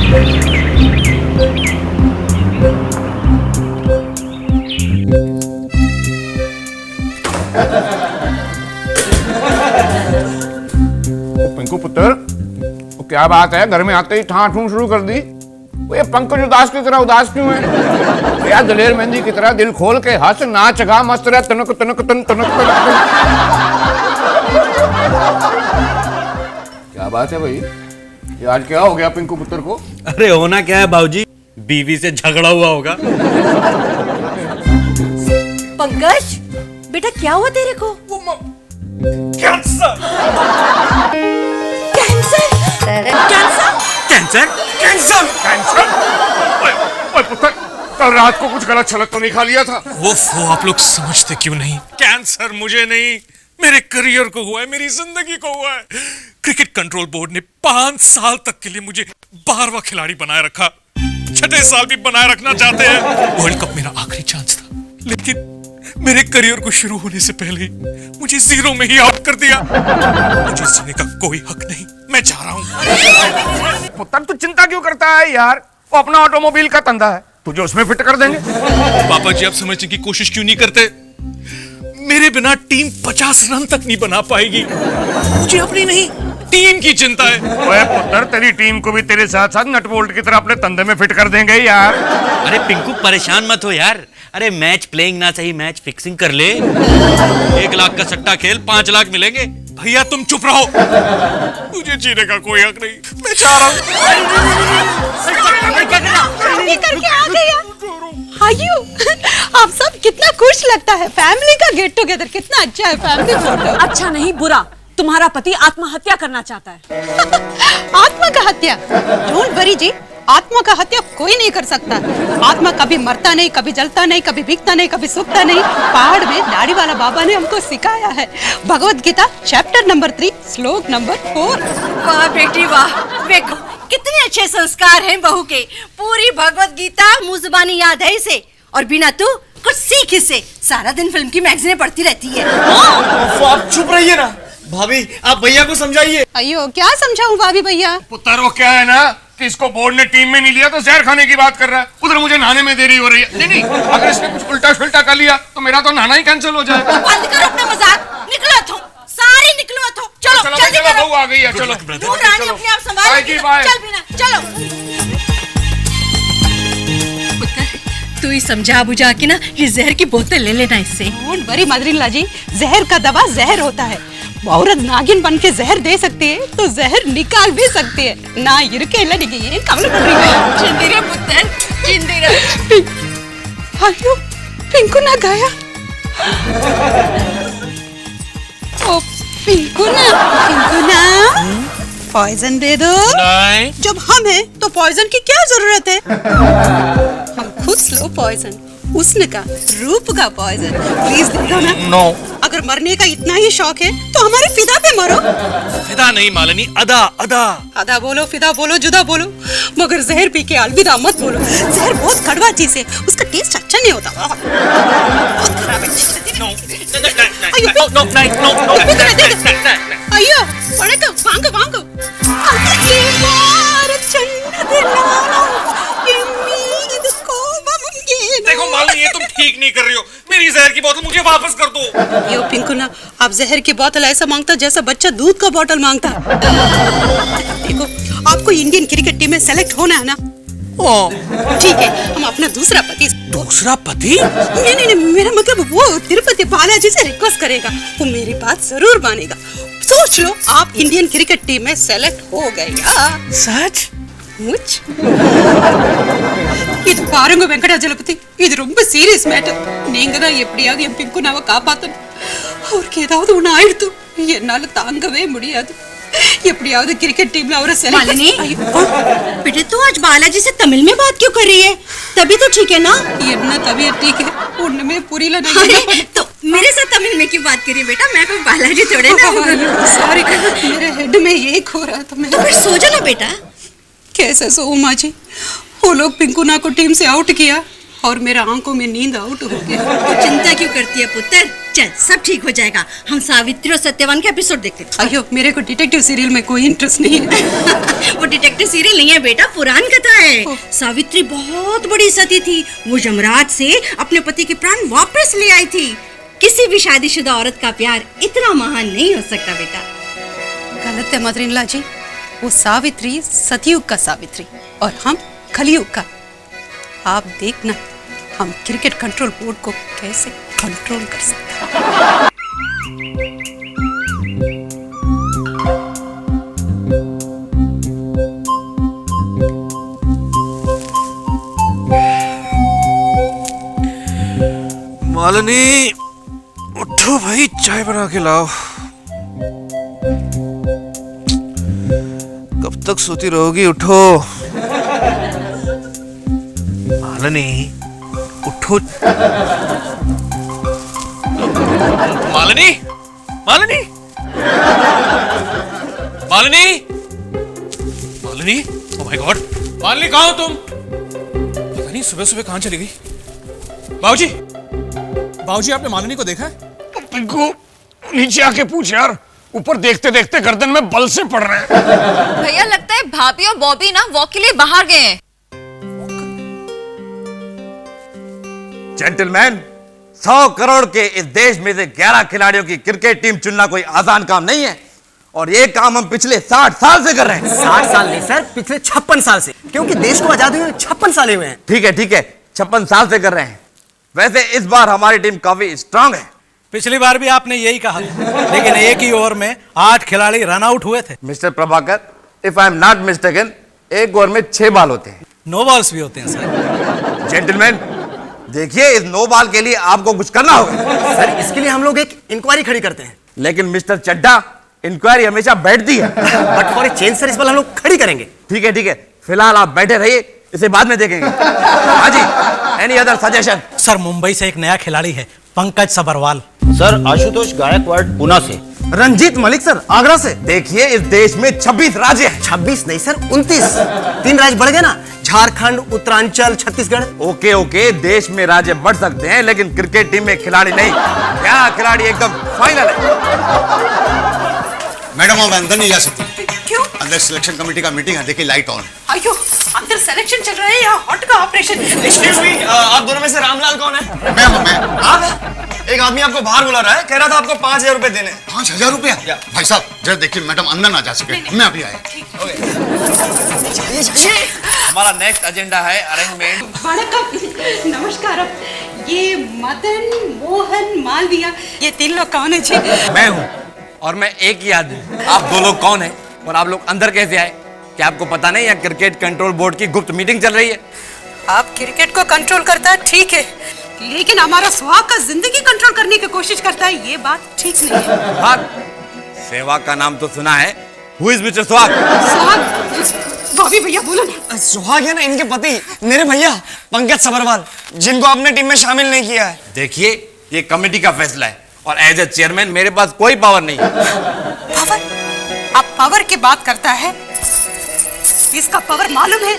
पिंकू पुत्र, वो क्या बात है, घर में आते ही ठां ठूं शुरू कर दी? वो ये पंकज उदास की तरह उदास क्यों है? या दलेर मेहंदी की तरह दिल खोल के हंस, नाच गा, मस्त रह, तनक तनक तन तनक तनक। क्या बात है भाई, ये आज क्या हो गया पिंकू पुत्र को? अरे होना क्या है बाबूजी, बीवी से झगड़ा हुआ होगा। पंकज बेटा, क्या हुआ तेरे को? Cancer cancer cancer cancer cancer cancer. ओए पुत्र, कल रात को कुछ गलत छलक तो नहीं खा लिया था? वो आप लोग समझते क्यों नहीं? कैंसर मुझे नहीं, मेरे करियर को हुआ है, मेरी जिंदगी को हुआ है। क्रिकेट कंट्रोल बोर्ड ने 5 साल तक के लिए मुझे 12वां खिलाड़ी बनाए रखा, 6ठे साल भी बनाए रखना चाहते हैं। वर्ल्ड कप मेरा आखिरी चांस था, लेकिन मेरे करियर को शुरू होने से पहले ही मुझे 0 में ही आउट कर दिया। मुझे जीने का कोई हक नहीं, मैं जा रहा हूँ। पुत्र तू चिंता क्यों करता है यार, वो अपना ऑटोमोबाइल का धंधा है, तुझे उसमें फिट कर देंगे। पापा जी आप समझने की कोशिश क्यों नहीं करते? मेरे बिना टीम 50 रन तक नहीं बना पाएगी। मुझे अपनी नहीं, टीम की चिंता है। ओए पुत्र, तेरी टीम को भी तेरे साथ साथ नट बोल्ट की तरह अपने धंधे में फिट कर देंगे यार। अरे पिंकू परेशान मत हो यार, अरे मैच प्लेइंग ना सही मैच फिक्सिंग कर ले। 1 लाख का सट्टा खेल, 5 लाख मिलेंगे। भैया तुम चुप रहो, मुझे जीने का कोई हक नहीं, मैं जा रहा हूँ। ये करके आ गया। आयु, आप सब कितना खुश लगता है, फैमिली का गेट टुगेदर कितना अच्छा है, फैमिली फोटो। अच्छा नहीं बुरा, तुम्हारा पति आत्महत्या करना चाहता है। आत्मा का हत्या? डोंट वरी जी, आत्मा का हत्या कोई नहीं कर सकता। आत्मा कभी मरता नहीं, कभी जलता नहीं, कभी भीगता नहीं, कभी सूखता नहीं। पहाड़ में दाढ़ी वाला बाबा ने हमको सिखाया है। भगवत गीता चैप्टर नंबर 3 श्लोक नंबर 4। वाह बेटी वाह, देखो कितने अच्छे संस्कार हैं बहू के। पूरी भगवत गीता मुंह जुबानी याद है इसे, और बिना तू कुछ सीख इससे। सारा दिन फिल्म की मैगजीनें पढ़ती रहती है। आप चुप रहिए ना भाभी, आप भैया को समझाइए। अयो क्या समझाऊं भाभी भैया? पुत्र वो क्या है ना कि इसको बोर्ड ने टीम में नहीं लिया तो जहर खाने की बात कर रहा है, उधर मुझे नहाने में देरी हो रही है। नहीं, अगर इसने कुछ उल्टा शुल्टा कर लिया तो मेरा तो नहाना ही कैंसिल हो जाएगा। बंद करो अपना मजाक, निकलो थो, सारे निकलो थो। चलो जल्दी करो, बहू आ गई है, चलो दूर रानी अपने आप संभाल। चल बिना, चलो। पुत्र तू ही समझा बुझा के ना ये जहर की बोतल ले लेना इससे। डोंट वरी मदरिन जी, जहर का दवा जहर होता है। औरत नागिन बन के जहर दे सकती है तो जहर निकाल भी सकती है ना। इरके लड़गी है कमल जिंदी रह पुत्र, जिंदी रह। आयो पिंकू ना गाया। ओ पिंकू ना पॉइजन दे दो। नहीं। जब हम हैं तो पॉइजन की क्या जरूरत है? हम खुद स्लो पॉइजन, हुस्न का, रूप का पॉइजन, प्लीज दे दो ना। नो। अगर मरने का इतना ही शौक है तो हमारे फिदा पे मरो। फिदा नहीं मालिनी, अदा अदा। अदा बोलो, फिदा बोलो, जुदा बोलो, मगर जहर पी के अलविदा मत बोलो। जहर बहुत कड़वा चीज है, उसका टेस्ट अच्छा नहीं होता, बहुत खराब है। अयो पड़ेगा, वांगो वांगो। देखो मालिनी, ये तुम ठीक नहीं कर रही हो, मेरी जहर की बोतल मुझे वापस कर दो। यो पिंकू ना, आप जहर की बोतल ऐसा मांगता जैसा बच्चा दूध का बोतल मांगता। देखो आपको इंडियन क्रिकेट टीम में सेलेक्ट होना है ना? ठीक है, हम अपना दूसरा पति। दूसरा पति? नहीं, मेरा मतलब वो तिरुपति बालाजी से रिक्वेस्ट करेगा, वो मेरी बात जरूर मानेगा। सोच लो आप इंडियन क्रिकेट टीम में सेलेक्ट हो गए। सच? मुझ இது பாருங்க வெங்கடாஜலபதி, இது ரொம்ப சீரியஸ் மேட்டர். நீங்க தான் எப்படியாவது என் பிங்கு நாவை காப்பாத்தணும். அவருக்கு ஏதாவது ஒண்ணு ஆயிடுத்து என்னால தாங்கவே முடியாது. எப்படியாவது क्रिकेट टीम में அவரை सेलेक्ट। मालिनी बेटे तू आज बालाजी से तमिल में बात क्यों कर रही है? तभी तो ठीक है ना? என்ன तबीयत ठीक है, उनमें पूरी ला नहीं। तो मेरे साथ तमिल में क्यों बात करी बेटा? मैं कोई बालाजी थोड़े ना। सॉरी, मेरे हेड में यही हो रहा था। मैं तो फिर सो जा ना बेटा। कैसे सोऊं माँ जी? वो लोग पिंकू ना को टीम से आउट किया और मेरा आंखों में नींद आउट हो गया। तो चिंता क्यों करती है पुत्र? चल सब ठीक हो जाएगा, हम सावित्री और सत्यवान के एपिसोड देखते हैं। अयो मेरे को डिटेक्टिव सीरियल में कोई इंटरेस्ट नहीं है। वो डिटेक्टिव सीरियल नहीं है है बेटा, पुराण कथा है। सावित्री बहुत बड़ी सती थी। वो यमराज से अपने पति के प्राण वापस ले आई थी। किसी भी शादीशुदा औरत का प्यार इतना महान नहीं हो सकता बेटा। गलत है मदर इन लॉ जी। वो सावित्री सतयुग का सावित्री और हम कलयुग का। आप देखना हम क्रिकेट कंट्रोल बोर्ड को कैसे कंट्रोल कर सकते हैं। मालिनी, उठो भाई, चाय बना के लाओ। कब तक सोती रहोगी? उठो मालिनी, उठो। Malini, Malini, Malini, Malini, oh my God, Malini कहाँ हो तुम? पता नहीं सुबह सुबह कहाँ चली गई। बाबूजी, बाबूजी, आपने मालिनी को देखा है? पिंकू नीचे आके पूछ यार, ऊपर देखते देखते गर्दन में बल से पड़ रहे हैं। भैया लगता है भाभी और बॉबी ना वॉक के लिए बाहर गए हैं। जेंटलमैन, 100 करोड़ के इस देश में से 11 खिलाड़ियों की क्रिकेट टीम चुनना कोई आसान काम नहीं है, और ये काम हम पिछले 60 साल से कर रहे हैं। 60 साल नहीं सर, पिछले 56 साल से, क्योंकि देश को आजादी हुए 56 साल हुए हैं। ठीक है 56 साल से कर रहे हैं। वैसे इस बार हमारी टीम काफी स्ट्रांग है। पिछली बार भी आपने यही कहा, लेकिन एक ही ओवर में 8 खिलाड़ी रन आउट हुए थे। Mister Prabhakar, if I am not mistaken, एक ओवर में 6 बॉल होते हैं। नो बॉल्स भी होते हैं सर। जेंटलमैन, देखिए इस नो बॉल के लिए आपको कुछ करना होगा। सर इसके लिए हम लोग एक इंक्वायरी खड़ी करते हैं। लेकिन मिस्टर चड्ढा, इंक्वायरी हमेशा बैठती है। But for a change sir, इस बार हम लोग खड़ी करेंगे। ठीक है, फिलहाल आप बैठे रहिए, इसे बाद में देखेंगे। हाँ जी, any other suggestion? Sir Mumbai से एक नया खिलाड़ी है, पंकज सबरवाल। सर आशुतोष गायकवाड़ पुणे से। रंजीत मलिक सर आगरा से। देखिए इस देश में 26 राज्य हैं। 26 नहीं सर, 29। 3 राज्य बढ़ गए ना, झारखंड, उत्तरांचल, छत्तीसगढ़। ओके, देश में राज्य बढ़ सकते हैं, लेकिन क्रिकेट टीम में खिलाड़ी नहीं। 11 खिलाड़ी एकदम फाइनल है। मैडम आप अंदर नहीं जा सकती। क्यों? अंदर सिलेक्शन कमेटी का मीटिंग है, देखिए लाइट ऑन। अयो, अंदर सिलेक्शन चल रहा है या हॉट का ऑपरेशन? एक्सक्यूज मी, आप दोनों में से रामलाल कौन है? मैं आप हैं? एक आदमी आपको बाहर बुला रहा है, कह रहा था आपको 5000 रुपए देने। 5000 रुपया? भाई साहब जरा देखिए, मैडम अंदर ना जा सके, मैं अभी आया। हमारा नेक्स्ट एजेंडा है अरेंजमेंट। वणक्कम, नमस्कार। ये मदन मोहन मालविया, ये 3 लोग कौन है जी? मैं हूँ, और मैं एक ही आदमी। आप 2 लोग कौन हैं और आप लोग अंदर कैसे आए? क्या आपको पता नहीं, यहाँ क्रिकेट कंट्रोल बोर्ड की गुप्त मीटिंग चल रही है। आप क्रिकेट को कंट्रोल करता है ठीक है, लेकिन हमारा सुहाग का जिंदगी कंट्रोल करने की कोशिश करता है, ये बात ठीक नहीं है। हाँ, सहवाग का नाम तो सुना है। Who is Mr. सुहाग? सुहाग, बॉबी भैया बोलो ना। सुहाग है ना इनके पति, मेरे भैया पंकज सबरवाल, जिनको आपने टीम में शामिल नहीं किया है। देखिए ये कमेटी का फैसला है, और एज ए चेयरमैन मेरे पास कोई पावर नहीं है। पावर? आप पावर की बात करता है? इसका पावर मालूम है?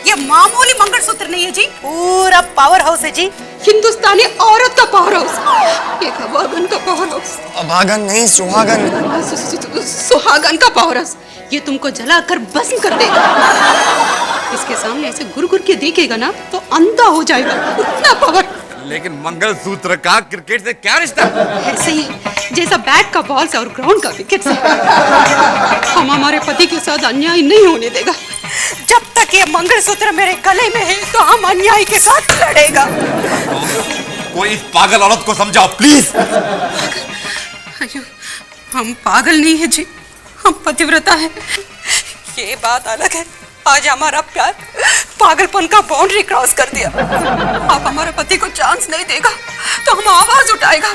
ये मामूली मंगलसूत्र नहीं है जी, पूरा पावर हाउस है जी। हिंदुस्तानी औरत का पावर हाउस, ये अभागन का पावर हाउस। अभागन नहीं, सुहागन। सुहागन का पावर हाउस, ये तुमको जलाकर भस्म कर देगा। इसके सामने ऐसे गुर गुर के देखेगा ना तो अंधा हो जाएगा, उतना पावर। लेकिन मंगलसूत्र का क्रिकेट से क्या रिश्ता? ऐसे ही जैसा बैट का बॉल से और ग्राउंड का विकेट से। हम हमारे पति के साथ अन्याय नहीं होने देगा। जब तक ये मंगलसूत्र मेरे गले में है तो हम अन्याय के साथ लड़ेगा। कोई इस पागल औरत को समझाओ प्लीज। अयो, हम पागल नहीं है जी, हम पतिव्रता है। ये बात अलग है, आज हमारा प्यार पागलपन का बाउंड्री क्रॉस कर दिया। अब हमारे पति को चांस नहीं देगा तो हम आवाज उठाएगा,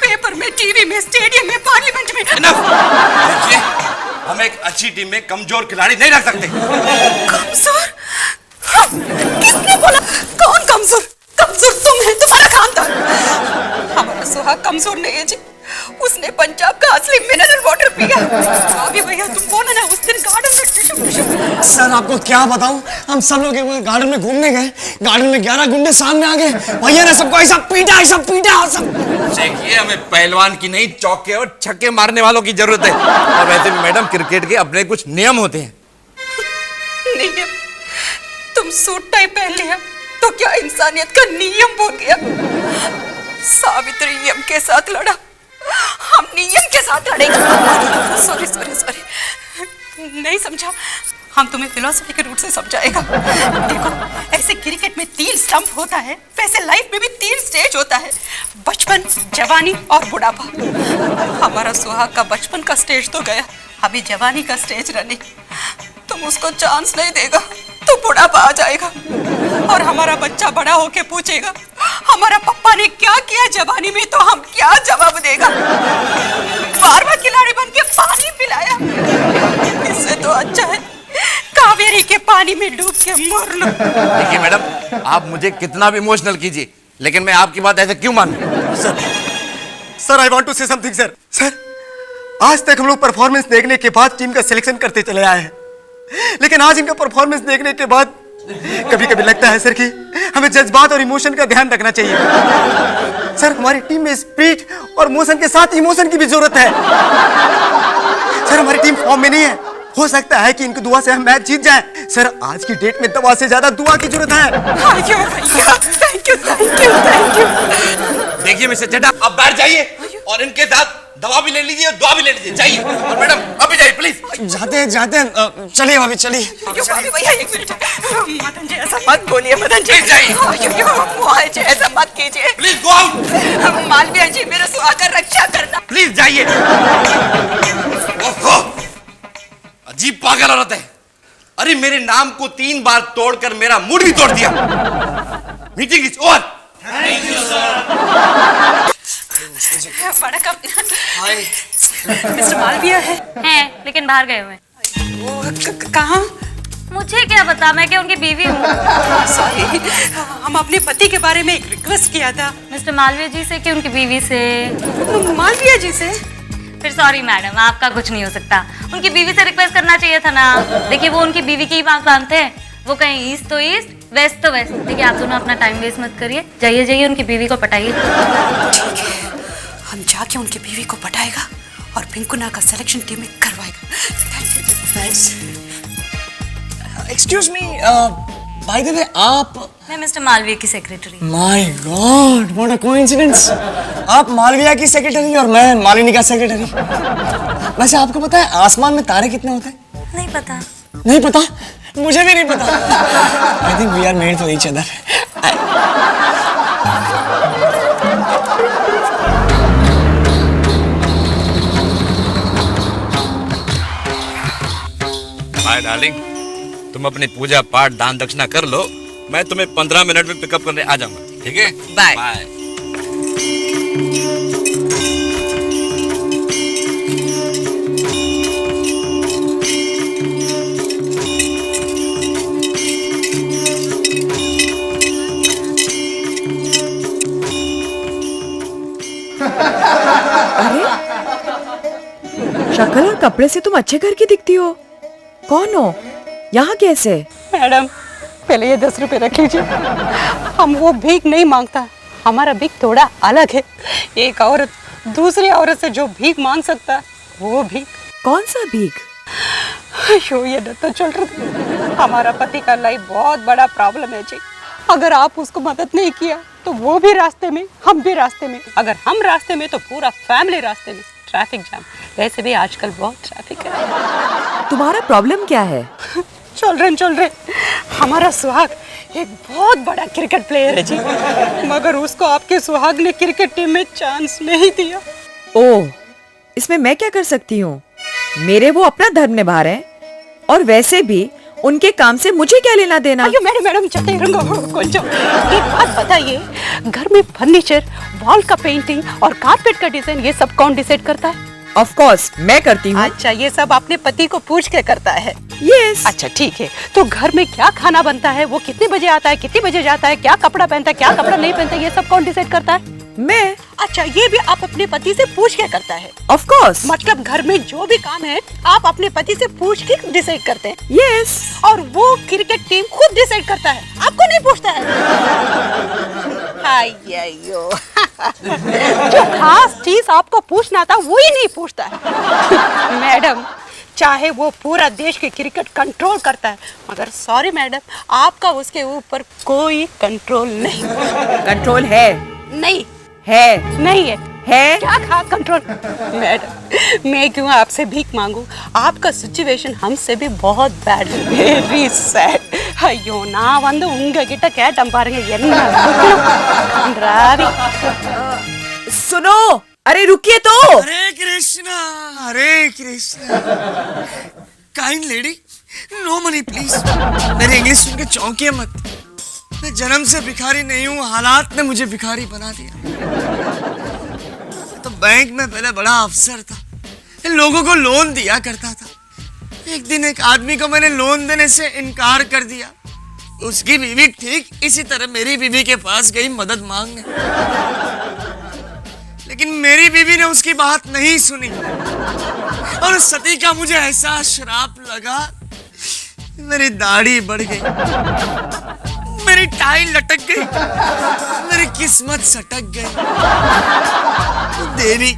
पेपर में, टीवी में, स्टेडियम में, पार्लियामेंट में। देखिए, हम एक अच्छी टीम में कमजोर खिलाड़ी नहीं रख सकते। कमजोर? किसने बोला? कौन कमजोर? कमजोर तुम है, तुम्हारा खानदान। हमारा सुहाग कमजोर नहीं है जी, उसने पंजाब का असली मिनरल वाटर पिया। अभी भैया तुम बोलो ना, उस दिन गार्डन में। सर आपको क्या बताऊं, हम सब लोग गार्डन में घूमने गए, गार्डन में 11 गुंडे सामने आ गए, भैया ने सबको ऐसा पीटा सब। देखिए हमें पहलवान की नहीं, चौके और छक्के मारने वालों की जरूरत है। और वैसे भी मैडम क्रिकेट के अपने कुछ नियम होते हैं। नियम? सूट टाई पहन लिया तो क्या इंसानियत का नियम भूल गया? सावित्री यम के साथ लड़ा, हम नियम के साथ लड़ेंगे। सॉरी सॉरी सॉरी, नहीं समझा। हम तुम्हें फिलॉसफी के रूट से समझाएगा। देखो, ऐसे क्रिकेट में 3 स्टंप होता है, वैसे लाइफ में भी 3 स्टेज होता है, बचपन, जवानी और बुढ़ापा। हमारा सुहाग का बचपन का स्टेज तो गया, अभी जवानी का स्टेज रनिंग। तुम उसको चांस नहीं देगा तो बुढ़ापा आ जाएगा और हमारा बच्चा बड़ा होके पूछेगा हमारा पापा ने क्या किया जवानी में, तो हम क्या जवाब देगा? बार-बार खिलाड़ी बन के पानी पिलाया, इससे तो अच्छा है कावेरी के पानी में डूब के मर लो। देखिए मैडम, आप मुझे कितना भी इमोशनल कीजिए, लेकिन मैं आपकी बात ऐसे क्यों मानूं? Sir I want to say something sir. Sir, आज तक हम लोग परफॉर्मेंस देखने के बाद टीम का सिलेक्शन करते चले आए हैं, लेकिन आज इनका परफॉर्मेंस देखने के बाद कभी कभी लगता है सर कि हमें जज्बात और इमोशन का ध्यान रखना चाहिए। सर, हमारी टीम में स्पिरिट और मोशन के साथ इमोशन की भी जरूरत है। सर, हमारी टीम फॉर्म में नहीं है, हो सकता है कि इनकी दुआ से हम मैच जीत जाएं। सर, आज की डेट में दवा से ज्यादा दुआ की जरूरत है। Thank you thank you thank you. देखिए मिस्टर चड्ढा, आप बैठ जाइए और इनके साथ दवा भी ले लीजिए और दुआ भी ले लीजिए। जाइए। और मैडम अभी जाइए प्लीज। जाते हैं चलिए भाभी, चलिए। भैया एक मिनट, मदन जी ऐसा मत बोलिए, मदन जी जाइए। ऐसा मत कीजिए, प्लीज गो आउट। मालविया जी मेरे सुहाग का रक्षा करना। प्लीज जाइए। ओहो, अजीब पागल औरत है। अरे मेरे नाम को 3 बार तोड़कर मेरा मूड भी तोड़ दिया। Meeting is over. Thank you sir. बड़ा कम मिस्टर मालविया है लेकिन बाहर गए हुए हैं। कहाँ? मुझे क्या पता, मैं क्या उनकी बीवी हूँ। सॉरी, हम अपने पति के बारे में एक रिक्वेस्ट किया था। मिस्टर मालविया जी से कि उनकी बीवी से? मालविया जी से। फिर सॉरी मैडम, आपका कुछ नहीं हो सकता। उनकी बीवी से रिक्वेस्ट करना चाहिए था ना। देखिए, वो उनकी बीवी की ही बात मानते हैं। वो कहीं ईस्ट तो ईस्ट, वेस्ट तो वेस्ट। देखिए, आप दोनों अपना टाइम वेस्ट मत करिए, जाइए जाइए उनकी बीवी को पटाइए। ठीक है, हम जाके उनकी बीवी को पटाएगा और पिंकुना का सिलेक्शन टीम में करवाएगा। Thank you. Thanks. Excuse me, by the way आप? मैं मिस्टर मालविया की secretary. My God, what a coincidence. आप मालविया की सेक्रेटरी और मैं मालिनी का सेक्रेटरी। वैसे आपको पता है आसमान में तारे कितने होते हैं? नहीं पता। नहीं पता? मुझे भी नहीं पता। I think we are made for each other. Hi darling, तुम अपनी पूजा पाठ दान दक्षिणा कर लो, मैं तुम्हें 15 मिनट में पिकअप करने आ जाऊंगा। ठीक है, बाय। बाय। शक्ल और कपड़े से तुम अच्छे घर की दिखती हो। कौन हो? यहाँ कैसे? मैडम, पहले ये 10 रुपए रख लीजिए। हम वो भीख नहीं मांगता, हमारा भीख थोड़ा अलग है। एक औरत दूसरी औरत से जो भीख मांग सकता है वो भीख। कौन सा भीख? अयो, ये डर तो चल रहा। हमारा पति का लाइफ बहुत बड़ा प्रॉब्लम है जी। अगर आप उसको मदद नहीं किया तो वो भी रास्ते में, हम भी रास्ते में। अगर हम रास्ते में तो पूरा फैमिली रास्ते में। ट्रैफिक जाम, वैसे भी आजकल बहुत ट्रैफिक है। तुम्हारा प्रॉब्लम क्या है? चल रहे। हमारा सुहाग एक बहुत बड़ा क्रिकेट प्लेयर है जी, मगर उसको आपके सुहाग ने क्रिकेट टीम में चांस नहीं दिया। ओह, इसमें मैं क्या कर सकती हूँ? मेरे वो अपना धर्म निभा रहे हैं और वैसे भी उनके काम से मुझे क्या लेना देना? अयो मैडम चलते रहो। एक बात बताइए, घर में फर्नीचर, वॉल का पेंटिंग और कारपेट का डिजाइन ये सब कौन डिसाइड करता है? ऑफ कोर्स मैं करती हूँ। अच्छा, ये सब अपने पति को पूछ के करता है? यस। अच्छा ठीक है, तो घर में क्या खाना बनता है, वो कितने बजे आता है, कितने बजे जाता है, क्या कपड़ा पहनता है, क्या कपड़ा नहीं पहनता, ये सब कौन डिसाइड करता है? मैं। अच्छा, ये भी आप अपने पति से पूछ के करता है? Of course. मतलब घर में जो भी काम है आप अपने पति से पूछ के डिसाइड करते हैं? यस। और वो क्रिकेट टीम खुद डिसाइड करता है, आपको नहीं पूछता है? आयो जो खास चीज आपको पूछना था वो ही नहीं पूछता है। मैडम, चाहे वो पूरा देश के क्रिकेट कंट्रोल करता है, मगर सॉरी मैडम, आपका उसके ऊपर कोई कंट्रोल नहीं। कंट्रोल है? नहीं है? नहीं है। है? क्या कहा कंट्रोल? मैडम, मैं क्यों आपसे भीख मांगू? आपका सिचुएशन हमसे भी बहुत बैड, वेरी सैड। ஐயோ, நான் வந்து உங்ககிட்ட கேட்டேன் பாருங்க, என்ன ராவி। सुनो, अरे रुकिए तो। Hare Krishna, Hare Krishna. Kind lady, no money please. मेरी इंग्लिश सुन के चौंकिए मत। मैं जन्म से भिखारी नहीं हूँ, हालात ने मुझे भिखारी बना दिया। तो बैंक में पहले बड़ा अफसर था, इन लोगों को लोन दिया करता था। एक दिन एक आदमी को मैंने लोन देने से इनकार कर दिया। उसकी बीवी ठीक इसी तरह मेरी बीवी के पास गई मदद मांगने, लेकिन मेरी बीवी ने उसकी बात नहीं सुनी और उस सती का मुझे ऐसा श्राप लगा, मेरी दाढ़ी बढ़ गई, मेरी टाई लटक गई, मेरी किस्मत सटक गई। देवी,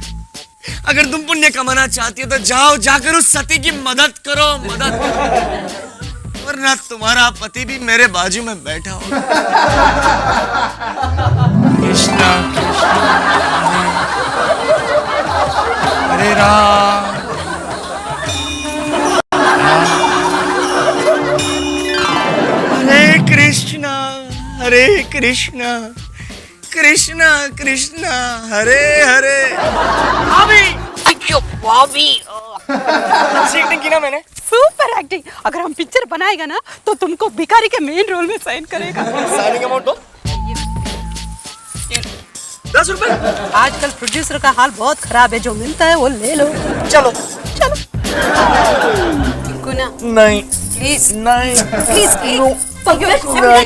अगर तुम पुण्य कमाना चाहती हो तो जाओ, जाकर उस सती की मदद करो, मदद करो। वरना तुम्हारा पति भी मेरे बाजू में बैठा होगा। कृष्णा हरे राम, हरे कृष्णा, हरे कृष्णा, कृष्णा कृष्णा, हरे हरे। अच्छी एक्टिंग की ना मैंने। Super acting. अगर हम पिक्चर बनाएगा ना तो तुमको भिखारी के मेन रोल में साइन करेगा। साइनिंग अमाउंट दो। 10 रुपए। आजकल प्रोड्यूसर का हाल बहुत खराब है, जो मिलता है वो ले लो। चलो चलो। गुना नहीं, प्लीज नहीं, प्लीज।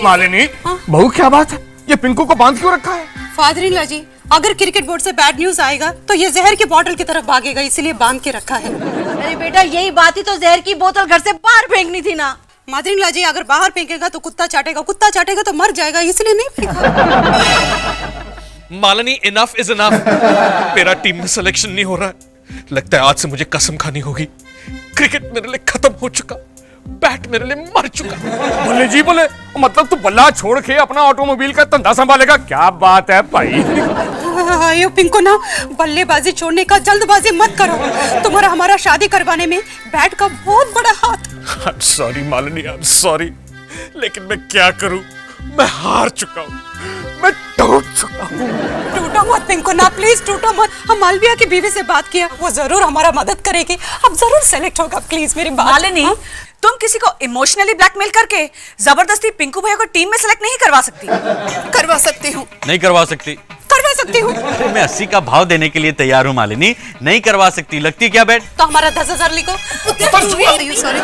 मालिनी, बहू क्या बात है, ये पिंकू को बांध क्यों रखा है? फादर इन लॉ जी, अगर क्रिकेट बोर्ड से बैड न्यूज आएगा तो ये जहर की बोतल की तरफ भागेगा, इसलिए बांध के रखा है। अरे बेटा, यही बात ही तो जहर की बोतल घर से बाहर फेंकनी थी ना। मदर इन लॉ जी, अगर बाहर फेंकेगा तो कुत्ता चाटेगा, कुत्ता चाटेगा तो मर जाएगा, इसलिए नहीं फेंका। Malini, enough is enough. मेरा टीम में सिलेक्शन नहीं हो रहा है। लगता है आज से मुझे कसम खानी होगी। क्रिकेट मेरे लिए खत्म हो चुका, बैट मेरे लिए मर चुका। बोले जी बोले, मतलब तू बल्ला छोड़ के अपना ऑटोमोबाइल का धंधा संभालेगा? क्या बात है भाई। यो पिंकू ना, बल्लेबाजी छोड़ने का जल्दबाजी मत करो। तुम्हारा हमारा शादी करवाने में बैट का बहुत बड़ा हाथ। I'm sorry Malini, I'm sorry, लेकिन मैं क्या करूं? मैं हार चुका हूं, मैं टूट चुका हूं। टूटो मत पिंकू ना, प्लीज टूटो मत। हम मालविया की बीवी से बात किया, वो जरूर हमारा मदद करेगी, अब जरूर सेलेक्ट होगा। प्लीज मेरी बात मालिनी, तुम किसी को इमोशनली ब्लैकमेल करके जबरदस्ती पिंकू भैया को टीम में सेलेक्ट नहीं करवा सकती। करवा सकती हूँ, नहीं करवा सकती। करवा सकती हूँ। अरे मैं 80 का भाव देने के लिए तैयार हूँ मालिनी, नहीं करवा सकती। लगती क्या बैट? तो हमारा 10,000 लिखो। सॉरी,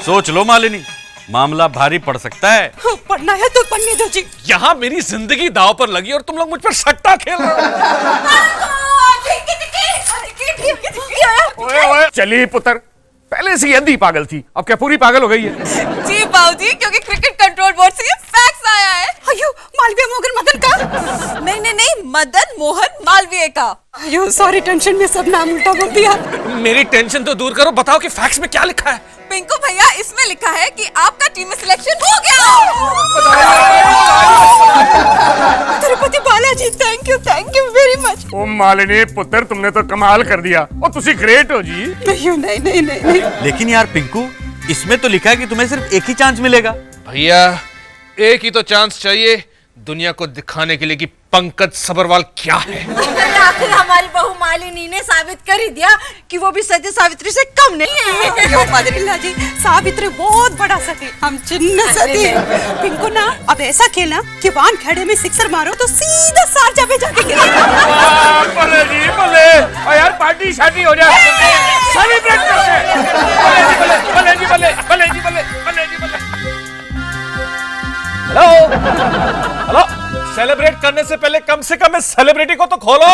सोच लो मालिनी, मामला भारी पड़ सकता है। पढ़ना है तो पढ़ने दो जी। यहाँ मेरी जिंदगी दांव पर लगी और तुम लोग मुझ पर सट्टा खेल रहे हो। चलिए पुत्र, पहले से यदि पागल थी, अब क्या पूरी पागल हो गई है? जी बाबूजी, क्योंकि क्रिकेट कंट्रोल बोर्ड से ये फैक्स आया है। अयो, मालवीय मोहन मदन का? नहीं, मदन मोहन मालवीय का। अयो सॉरी, टेंशन में सब नाम उल्टा बोल दिया। मेरी टेंशन तो दूर करो, बताओ कि फैक्स में क्या लिखा है? पिंकू भैया, इसमें लिखा है कि आपका टीम में सिलेक्शन हो गया। Tirupati Balaji, thank you very much. ओ मालिनी पुत्र, तुमने तो कमाल कर दिया और तुसी ग्रेट हो जी। नहीं। लेकिन यार पिंकू, इसमें तो लिखा है कि तुम्हें सिर्फ एक ही चांस मिलेगा। भैया, एक ही तो चांस चाहिए दुनिया को दिखाने के लिए कि पंकज सबरवाल क्या है। आखिर हमारी बहू मालिनी ने साबित कर ही दिया कि वो भी सती सावित्री से कम नहीं है। मदरिल्ला जी, सावित्री बहुत बड़ा सती, हम चिन्ह सती। पिंकू ना, अब ऐसा खेलना कि वान खेड़े में सिक्सर मारो तो सीधा सारजा पे जाके गिरेगा। भले जी भले, और यार पार्टी शादी हो जाए, सेलिब्रेट करते हैं। भले जी भले। हेलो, सेलिब्रेट करने से पहले कम से कम इस सेलिब्रिटी को तो खोलो।